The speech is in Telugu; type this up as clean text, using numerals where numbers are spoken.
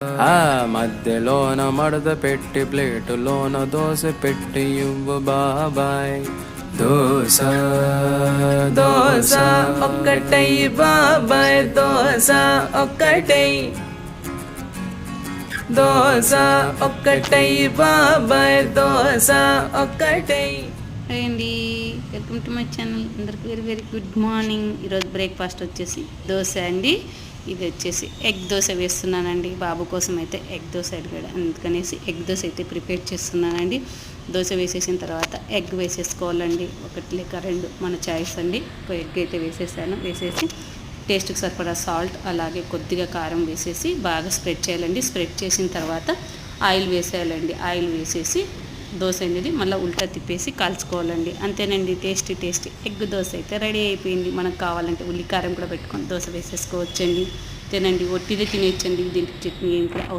ఆ మధ్యలోన మడత పెట్టి ప్లేటులోన దోశ పెట్టి ఇవ్వు బాబాయ్. దోశ దోశ ఒక్కటై బాబాయ్, దోశ ఒక్కటై, దోశ ఒక్కటై బాబాయ్, దోశ ఒక్కటై. హాయ్ అండి, వెల్కమ్ టు మై ఛానల్. అందరికి వెరీ వెరీ గుడ్ మార్నింగ్. ఈరోజు బ్రేక్ఫాస్ట్ వచ్చేసి దోశ అండి. ఇది వచ్చేసి ఎగ్ దోశ వేస్తున్నానండి. బాబు కోసం అయితే ఎగ్ దోశ అడిగాడు, అందుకనేసి ఎగ్ దోశ అయితే ప్రిపేర్ చేస్తున్నానండి. దోశ వేసేసిన తర్వాత ఎగ్ వేసేసుకోవాలండి. ఒకటి లేక రెండు మన చాయిస్ అండి. ఒక ఎగ్ అయితే వేసేసాను. వేసేసి టేస్ట్కి సరిపడా సాల్ట్ అలాగే కొద్దిగా కారం వేసేసి బాగా స్ప్రెడ్ చేయాలండి. స్ప్రెడ్ చేసిన తర్వాత ఆయిల్ వేసేయాలండి. ఆయిల్ వేసేసి దోశ అనేది మళ్ళీ ఉల్టా తిప్పేసి కాల్చుకోవాలండి. అంతేనండి, టేస్టీ టేస్టీ ఎగ్ దోశ అయితే రెడీ అయిపోయింది. మనకు కావాలంటే ఉల్లికారం కూడా పెట్టుకొని దోశ వేసేసుకోవచ్చండి. తినండి, ఒట్టిదే తినేయచ్చండి. దీనికి చట్నీ ఏం కూడా